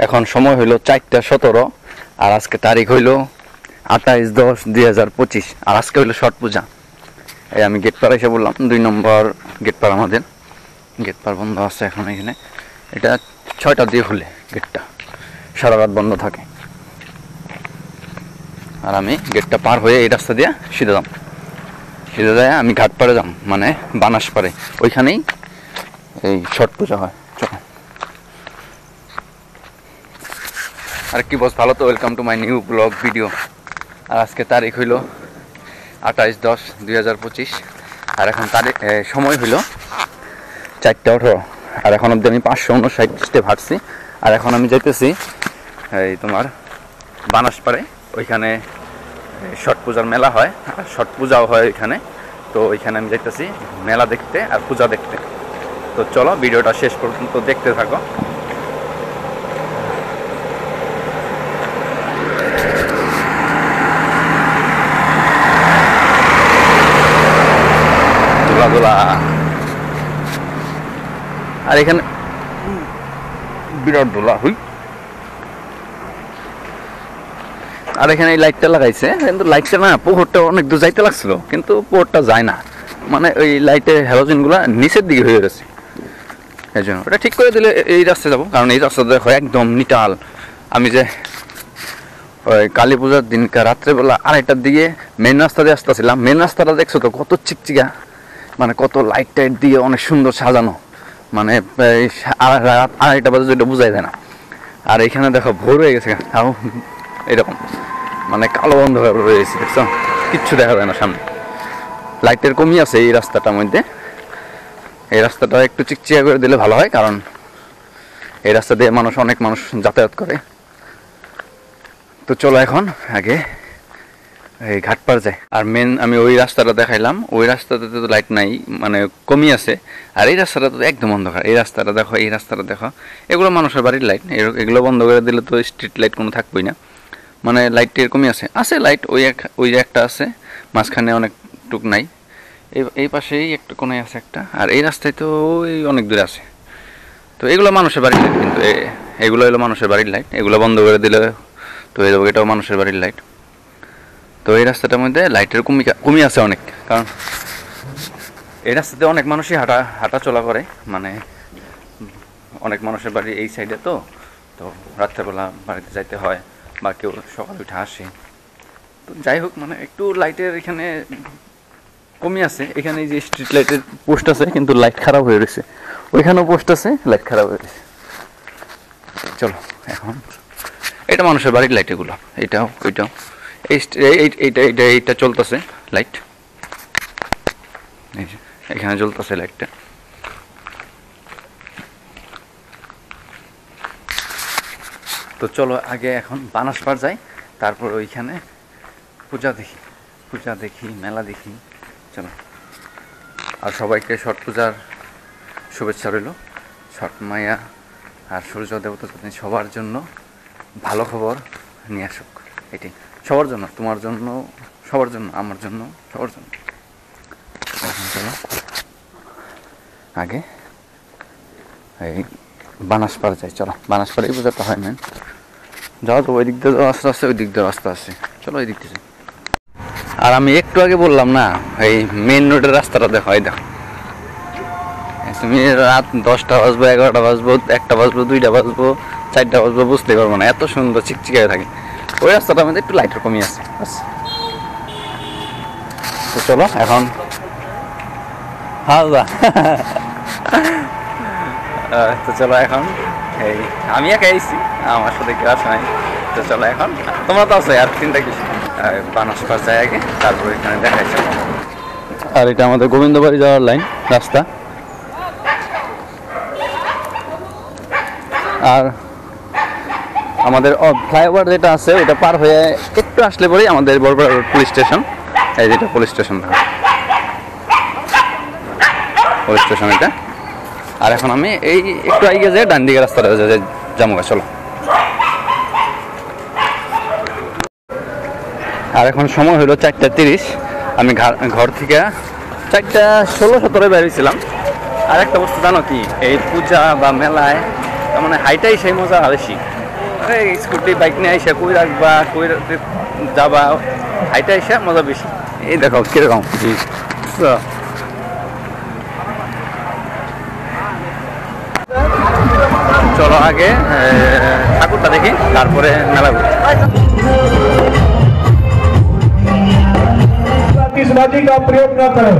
এখন সময় হইল 4:17 আর আজকে তারিখ হইল 28/10/2025 আর আজকে হইল ছট পূজা। এই আমি গেট পার এসে বললাম 2 নম্বর গেট পার, আমাদের গেট পার বন্ধ আছে এখন। এখানে এটা 6টা দিয়ে খুলে গেটটা, সারা রাত বন্ধ থাকে। আর আমি গেটটা পার হয়ে এই রাস্তা দিয়ে সিধা যায় আমি ঘাট পাড়ে যাম, মানে বানাস পাড়ে, ওইখানেই এই ছট পূজা হয়। চলো। আর কি বস, ভালো তো? Welcome to my new blog video. আর আজকে তারিখ হইল 28/10/2025 আর এখন তারিখ সময় হইল 4:18 আর এখন অব্দি আমি 559 স্টেপ হাঁটছি। আর এখন আমি যাইতেছি এই তোমার বানাসপাড়ে, ওইখানে ছট পূজার মেলা হয় আর ছট পূজাও হয় ওইখানে। তো ওইখানে আমি যাইতেছি মেলা দেখতে আর পূজা দেখতে। তো চলো ভিডিওটা শেষ পর্যন্ত দেখতে থাকো। আর এখানে বিরাট দোলা হুই। আর এখানে এই লাইটটা লাগাইছে, কিন্তু লাইটটা না পোহরটা অনেক দূর যাইতে লাগছিল, কিন্তু পোহরটা যায় না, মানে ওই লাইটের হ্যালোজেন গুলা নিচের দিকে হয়ে গেছে। এই জন্য ওটা ঠিক করে দিলে এই রাস্তায় যাবো, কারণ এই রাস্তা দেখো একদম নিটাল। আমি যে ওই কালী পূজার দিনকার রাত্রেবেলা 2টার দিকে মেন রাস্তা দিয়ে আসতেছিলাম, মেন রাস্তাটা দেখছো তো কত চিকচিকা, মানে কত লাইট টাইট দিয়ে অনেক সুন্দর সাজানো, মানে রাত 2:30 বাজে যেটা বোঝাই যায় না। আর এখানে দেখো ভোর হয়ে গেছে, তাও এরকম মানে কালো অন্ধকার হয়ে গেছে, দেখছো কিচ্ছু দেখা যায় না সামনে। লাইটের কমি আছে এই রাস্তাটার মধ্যে, এই রাস্তাটা একটু চিকচিকা করে দিলে ভালো হয়, কারণ এই রাস্তা দিয়ে অনেক মানুষ যাতায়াত করে। তো চলো এখন আগে এই ঘাট পার যায়। আর মেন আমি ওই রাস্তাটা দেখাইলাম, ওই রাস্তাতে তো লাইট নাই, মানে কমই আছে। আর এই রাস্তাটা তো একদম অন্ধকার। এই রাস্তাটা দেখো, এই রাস্তাটা দেখো, এগুলো মানুষের বাড়ির লাইট, এগুলো বন্ধ করে দিলে তো স্ট্রিট লাইট কোনো থাকবেই না, মানে লাইট এরকমই আছে লাইট, ওই একটা আছে, মাঝখানে অনেক টুক নাই, এই পাশেই একটা কোনায় আছে একটা। আর এই রাস্তায় তো ওই অনেক দূরে আছে। তো এগুলো মানুষের বাড়ির লাইট, কিন্তু এগুলো হলো মানুষের বাড়ির লাইট, এগুলো বন্ধ করে দিলে তো এটাও মানুষের বাড়ির লাইট। তো এই রাস্তাটার মধ্যে লাইটের কমি আছে অনেক, কারণ এই রাস্তাতে অনেক মানুষই হাঁটা চলা করে, মানে অনেক মানুষের বাড়ি এই সাইডে। তো রাত্রেবেলা বাড়িতে যাইতে হয় বা কেউ সকালে উঠে আসে। তো যাই হোক, মানে একটু লাইটের এখানে কমি আছে। এখানে যে স্ট্রিট লাইটের পোস্ট আছে, কিন্তু লাইট খারাপ হয়ে রয়েছে। ওইখানেও পোস্ট আছে, লাইট খারাপ হয়ে রয়েছে। চলো এখন, এটা মানুষের বাড়ির লাইট, এগুলো ওইটাও এইটা চলতেছে লাইট, এখানে জ্বলতেছে লাইটটা। তো চলো আগে এখন বানাসপাড় যাই, তারপর ওইখানে পূজা দেখি মেলা দেখি। চলো। আর সবাইকে ছট পূজার শুভেচ্ছা রইল। ছট মাইয়া আর সূর্য দেবতা যাতে সবার জন্য ভালো খবর নিয়ে আসুক, এটাই সবার জন্য, তোমার জন্য, সবার জন্য, আমার জন্য, সবার জন্য। চলো আগে এই বানাসপাড় যাই। চলো, বানাসপাড়ে পূজাটা হয় মেন। যাও তো, ওই দিক দিয়ে রাস্তা আছে, ওই দিক দিয়ে রাস্তা আছে, চলো ওই দিক দিয়ে। আর আমি একটু আগে বললাম না, এই মেন রোডের রাস্তাটা দেখো, এই দেখো, তুমি রাত 10টা বাজবো, 11টা বাজবো, 1টা বাজবো, 2টা বাজবো, 4টা বাজবো, বুঝতে পারবো না, এত সুন্দর চিকচিকা হয়ে থাকে। ওই রাস্তাটার মধ্যে একটু লাইটের কমি আছে। তো চলো এখন, তো চলো এখন, এই আমি একা আইছি, আমার সাথে কেউ আসে নাই। তো চলো এখন, তোমরা তো আছো, আর চিন্তা কিছু বানাসপাড় যাই আগে, তারপর এখানে দেখাইছে। আর এটা আমাদের গোবিন্দবাড়ি যাওয়ার লাইন রাস্তা। আর আমাদের ফ্লাইওভার যেটা আছে, ওটা পার হয়ে একটু আসলে পরেই আমাদের বড়পাড়া পুলিশ স্টেশন। এই যেটা পুলিশ স্টেশন, পুলিশ স্টেশন এটা। আর এখন আমি এই একটু আগে যাই, ডান দিকে রাস্তাটা জামুগা। চলো। আর এখন সময় হলো 4:30। আমি ঘর থেকে 4:16-17 বেরিয়েছিলাম। আর একটা বস্তু জানো কি, এই পূজা বা মেলায় তার মানে হাইটাই সেই মজা বেশি। স্কুটি বাইক নিয়ে আইসা কই রাখবা, কই যাবা, হাইটা আইসা মজা বেশি। এই দেখো কিরকম। চলো আগে ঠাকুরটা দেখি, তারপরে মেলা ঘুরি। आतिशबाजी का प्रयोग न करें।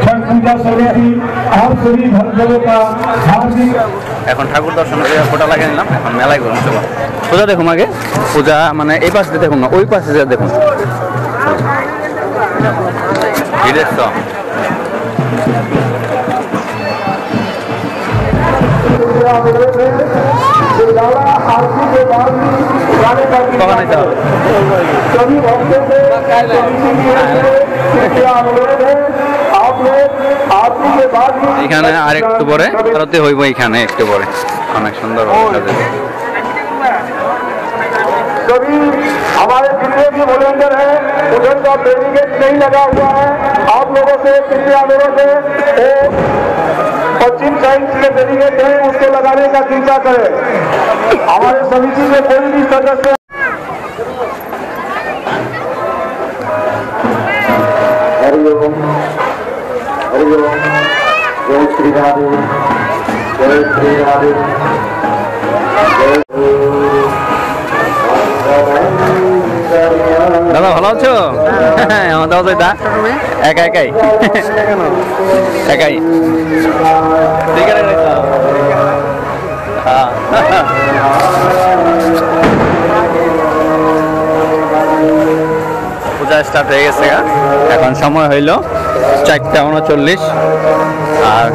छठ पूजा समिति आप सभी भक्तों का हार्दिक। এখন ঠাকুর দর্শন করে ফোটা লাগিয়ে নিলাম, এখন মেলায় ঘুরুন। চলো পূজা দেখুন আগে। পূজা মানে এই পাশে দেখুন না, ওই পাশে যা দেখুন। ভিড়ের তো কখন আইতে হবে? এখানে আর একটু পরে আরতি হইব, এখানে একটু পরে অনেক সুন্দর सभी हमारे जितने भी वॉलंटियर हैं उधर का बैरिकेड नहीं लगा हुआ है। आप लोगों से कृपया अनुरोध है वो पश्चिम साइड के बैरिकेड है उसको लगाने का चिंता करें। हमारे समिति में कोई भी सदस्य हरिओम हरिओम जय श्री राधे जय श्री राधे। দাদা ভালো আছো? আমার দাদা দা একা একাই একাই ঠিক আছে। হ্যাঁ পূজা স্টার্ট হয়ে গেছে। এখন সময় হইল 4:39 আর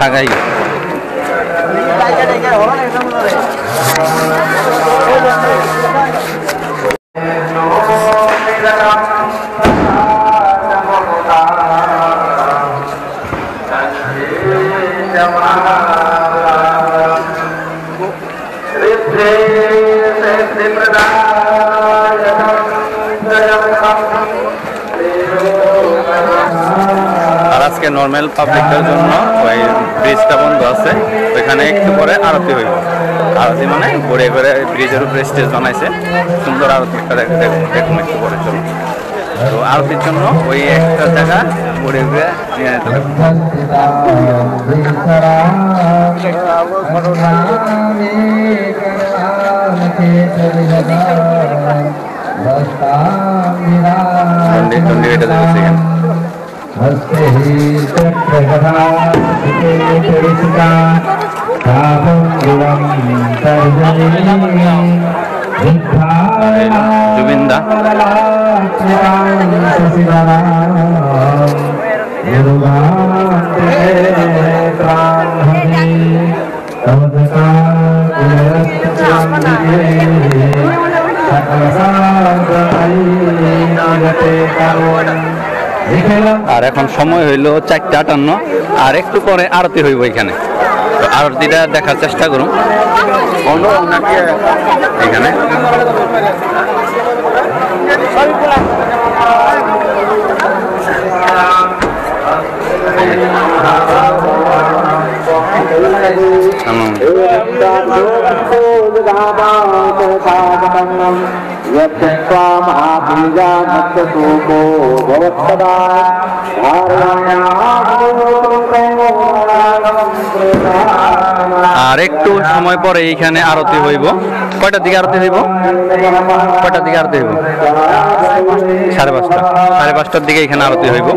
থাকাই আজকে নর্মাল পাবলিকদের জন্য ওই ব্রিজটা বন্ধ আছে, ওইখানে একটু পরে আরতি হইব। আরতি মানে ঘুরে ঘুরে ব্রিজের উপরে স্টেজ বানাইছে, সুন্দর আরতি দেখুন একটু পরে। চলো তো আরতির জন্য ওই একটা জায়গা ঘুরে ঘুরে নিয়ে যেতে হবে। हस्ते ही चक्रगदा जुबिंदा আর এখন সময় হইল 4:58 আর একটু পরে আরতি হইব এখানে। তো আরতিটা দেখার চেষ্টা করুন এখানে। আর একটু সময় পরে এইখানে আরতি হইব। কয়টার দিকে আরতি হইব? কয়টার দিকে আরতি হইব? 5:30। 5:30টার দিকে এখানে আরতি হইব।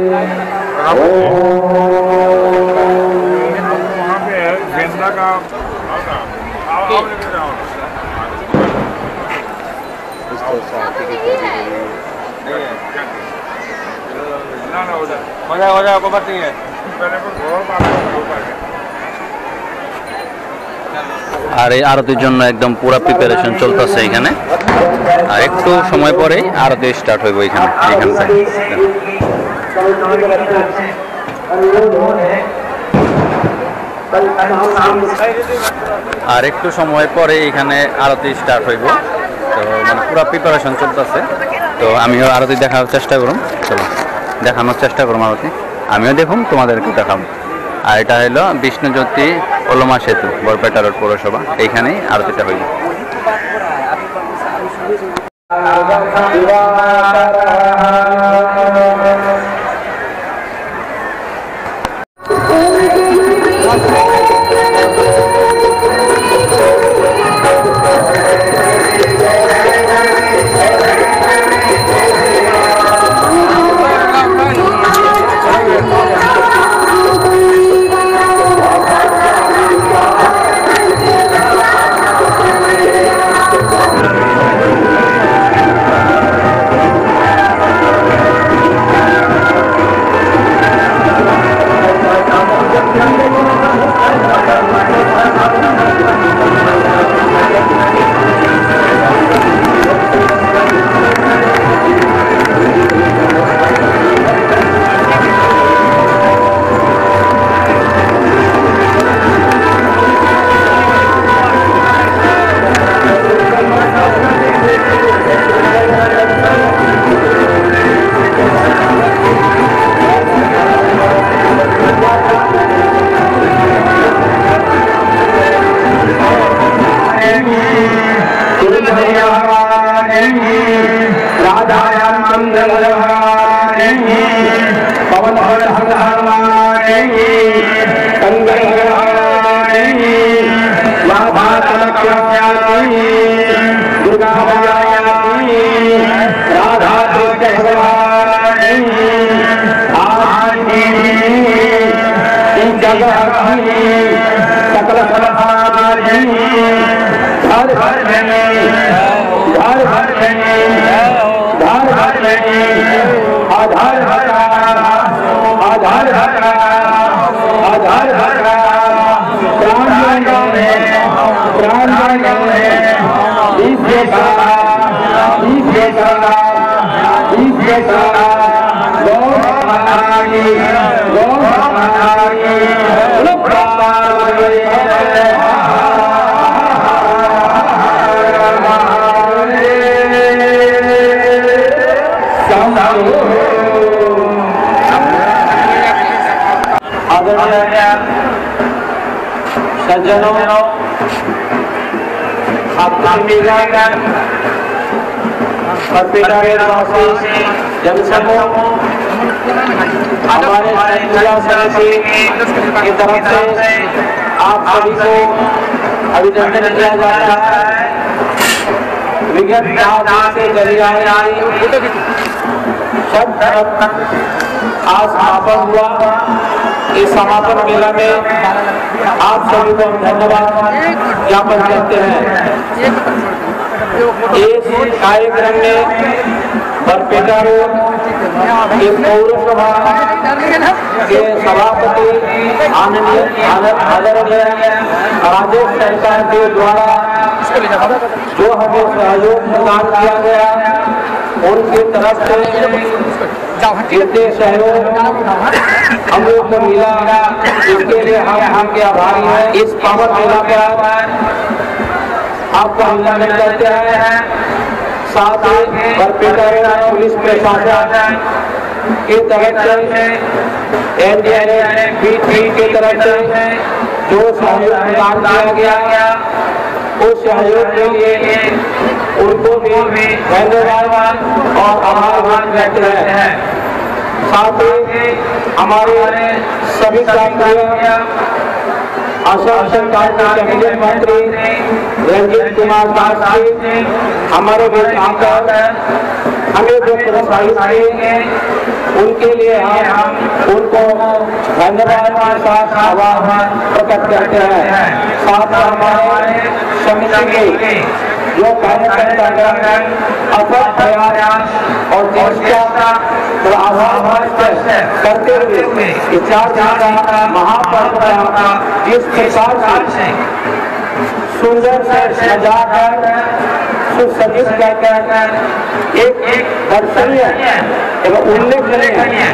আর এই আরতির জন্য একদম পুরো প্রিপারেশন চলতেছে এখানে। আর একটু সময় পরেই আরতি স্টার্ট হইব এখানে। আর একটু সময় পরে এখানে আরতি স্টার্ট হইব, তো মানে পুরো প্রিপারেশন চলতেছে। তো আমিও আরতি দেখার চেষ্টা করুন, চলো দেখানোর চেষ্টা করুন আরতি, আমিও দেখুন তোমাদেরকে দেখাবো। আর এটা হলো বিষ্ণুজ্যোতি ওলমা সেতু, বরপেটা রোড পৌরসভা, এইখানেই আরতিটা হইব। जनसमूह हमारे पूजा समिति की तरफ से आप सभी को अभिनंदन किया जाता है। विगत 4 दिन से चली आ रही सब तरफ आज समापन हुआ। इस समापन मेला में आप सभी को धन्यवाद ज्ञापन करते हैं। इस कार्यक्रम में बरपेटा रोड के पौरसभा के सभापति आदरणीय राजेश सरकार के द्वारा जो हमें सहयोग प्रदान किया गया, उनकी तरफ से जितने सहयोग हम लोग को मिला, इसके लिए हम यहाँ के आभारी हैं। इस पावन मेला पर आपको अभिनंदन करते हैं। साथ ही बरपेटा पुलिस प्रशासन की तरफ से एनडीआरएफ की तरफ से जो सहयोग प्रदान किया गया, उस सहयोग के लिए उनको भी धन्यवाद और आभार व्यक्त है। साथ ही हमारे सभी साथियों असम सरकार के कैबिनेट मंत्री रंजीत कुमार दास जी हमारे बीच आकर हमें जो प्रोत्साहित किए, उनके लिए हम उनको धन्यवाद के साथ आभार प्रकट करते हैं। साथ हमारे समिति के जो कार्यकर्ता अथक प्रयास और चेष्टा और आभार करते हुए इस 4 दिन का महापर्व का जिस प्रकार से सुंदर से सजाकर सुसज्जित कहकर एक दर्शनीय एवं उल्लेखनीय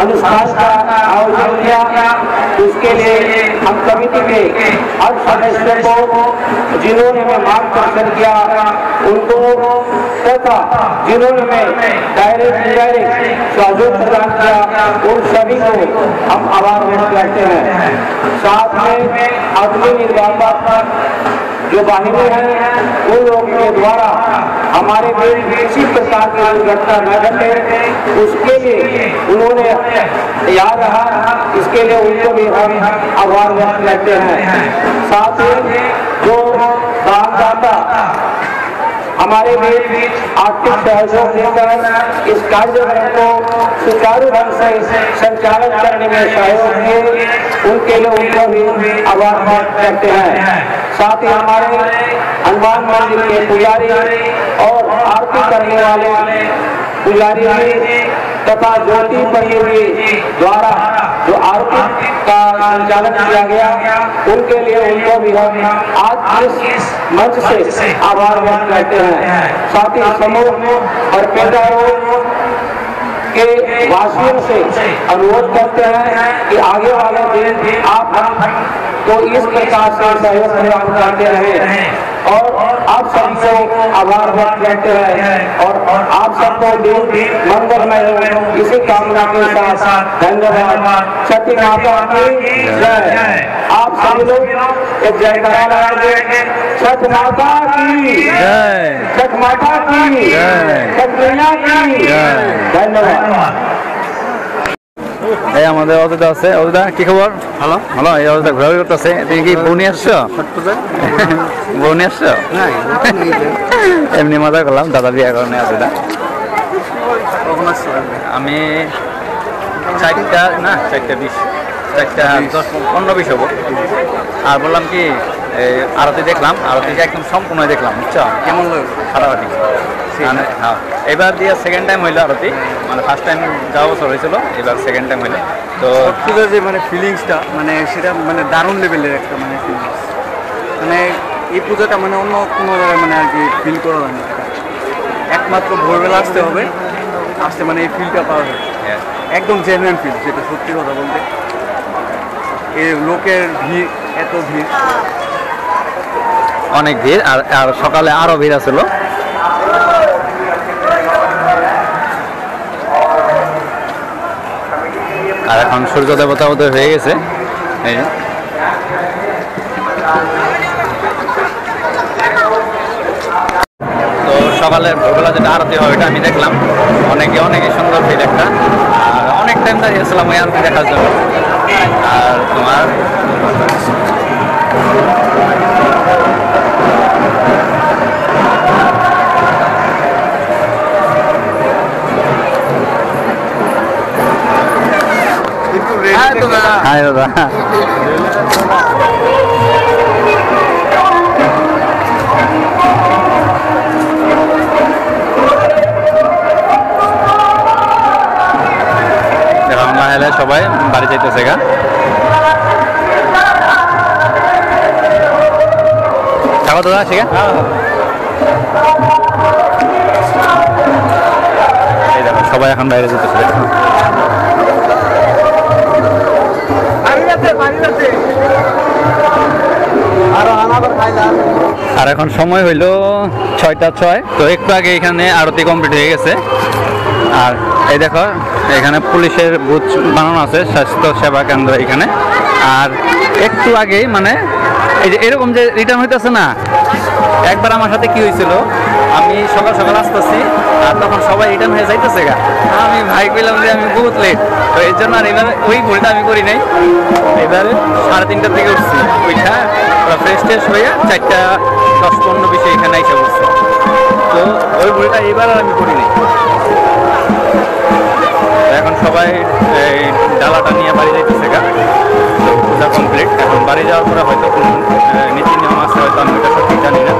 अनुष्ठान का आयोजन किया। उसके लिए हम कमेटी के हर सदस्यों को जिन्होंने में मार्गदर्शन किया उनको तथा जिन्होंने में डायरेक्ट इनडायरेक्ट सहयोग प्रदान किया उन सभी को हम आभार व्यक्त करते हैं। साथ में अग्नि निर्वापक जो वाहिनी है उन लोगों के द्वारा हमारे देश में किसी प्रकार की दुर्घटना न घटे उसके लिए उन्होंने याद रहा, इसके लिए उनको भी हम आभार व्यक्त करते हैं। साथ ही जो दानदाता हमारे बीच आर्थिक सहयोग देकर इस कार्यक्रम को सुचारू ढंग से संचालन करने में सहयोग दिए उनके लिए उनको भी आभार व्यक्त करते हैं। साथ ही हमारे हनुमान मंदिर के पुजारी और आरती करने वाले पुजारी भी तथा ज्योति परियोगी द्वारा जो आरती का संचालन किया गया उनके लिए उनको भी हम आज इस मंच से आभार व्यक्त करते हैं। साथ ही समूह और पेदारों के वासियों से अनुरोध करते हैं कि आगे वाले दिन आप हम तो इस प्रकार से सहयोग प्रदान करते रहे और आप सबको आभार व्यक्त करते हैं और आप सबको दिन मंगलमय हो इसी कामना के साथ धन्यवाद। छठी माता की जय। आप सभी लोग एक जयकारा लगाएंगे। छठ माता की जय, छठ माता की जय, छठ मैया की धन्यवाद। এই আমাদের অযোধ্যা আছে। অযোধ্যা কি খবর? ভালো ভালো। এই অযোধ্যা ঘোরাঘুরি করতেছে। তুমি কি বউ নিয়ে আসছো? বউ নিয়ে আসছো? এমনি মজা করলাম, দাদা বিয়ে কারণে অযোধ্যা। আমি 4:20 4:15-20 হবো। আর বললাম কি আরতি দেখলাম, আরতিটা একদম সম্পূর্ণ দেখলাম, বুঝছো? কেমন লাগলো? ফাটাফাটি। মানে হ্যাঁ, এবার দিয়ে সেকেন্ড টাইম হইলো আরতি, মানে ফার্স্ট টাইম যাওয়া বছর হয়েছিল, এবার সেকেন্ড টাইম হইলো। তো সবচেয়ে যে মানে ফিলিংসটা মানে সেটা মানে দারুণ লেভেলের একটা মানে ফিলিংস, মানে এই পূজাটা মানে অন্য কোনো জায়গায় মানে আর কি ফিল করা যায় না। একমাত্র ভোরবেলা আসতে হবে, আসতে মানে এই ফিলটা পাওয়া যায়, একদম জেনুইন ফিল, যেটা সত্যি কথা বলতে। এই লোকের ভিড়, এত ভিড়, অনেক ভিড়। আর সকালে আরো ভিড় আছিল। আর এখন সূর্য দেবতা উদয় হয়ে গেছে। এই যে তো সকালে ভোরবেলা যেটা আরতি হয় ওইটা আমি দেখলাম, অনেকে সুন্দর ভিড় একটা। আর অনেক টাইম দাঁড়িয়েছিলাম ওই আরতি দেখার জন্য। আর তোমার হাই দাদা, লাহে সবাই বাড়ি যাইতেছে গা। থাকো দাদা, ঠিক আছে। এই দেখো সবাই এখন বাইরে যেতেছে। আর এখন সময় হইল 6:06। তো একটু আগে এখানে আরতি কমপ্লিট হয়ে গেছে। আর এই দেখো এখানে পুলিশের বুথ বানানো আছে, স্বাস্থ্য সেবা কেন্দ্র এখানে। আর একটু আগেই মানে এই যে এরকম যে রিটার্ন হইতেছে না, একবার আমার সাথে কি হয়েছিল, আমি সকাল সকাল আসতেছি আর তখন সবাই রিটার্ন হয়ে যাইতেছে গা। আমি ভাই কইলাম যে আমি বহুত লেট, তো এর জন্য আর এবার ওই ভুলটা আমি করি নাই। এবারে 3:30 থেকে উঠছি, ওইটা ফ্রেশ ট্রেশ হয়ে 4:10-15-20 এখানে এসে বসছে। তো ওই ভুলটা এবার আর আমি করি নাই। এখন সবাই এই ডালাটা নিয়ে বাড়ি যাইতেছে গা। তো পূজা কমপ্লিট। এখন বাড়ি যাওয়ার পরে হয়তো কোনো নীতি নিয়ম আছে, হয়তো আমি ওটা সত্যি জানি না।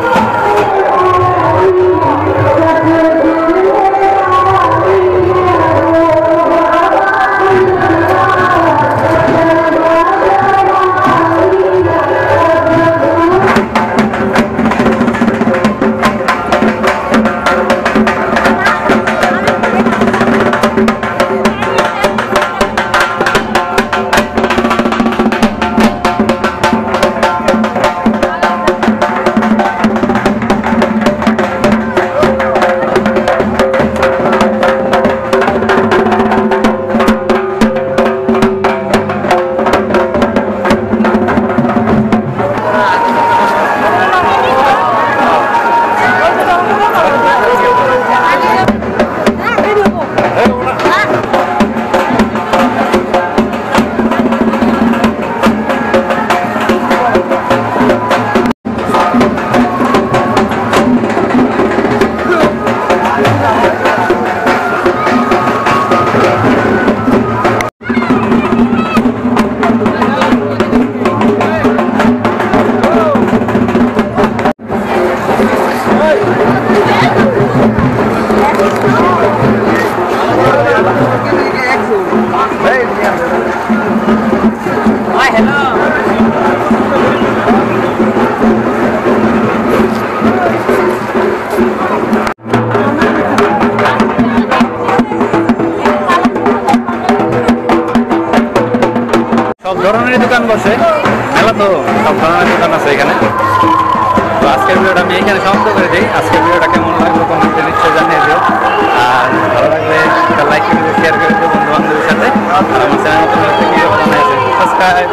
ধরনেরই দোকান বসে, মেলা তো সব ধরনের দোকান আছে এখানে। তো আজকের ভিডিওটা আমি এখানে সমাপ্ত করে দিই। আজকের ভিডিওটা কেমন লাগলো কমেন্টে নিশ্চয়ই জানিয়ে দিও, আর ভালো লাগলে একটা লাইক করে শেয়ার করে দিও বন্ধু বান্ধবের সাথে। আর আমার চ্যানেল নতুন হলে সাবস্ক্রাইব।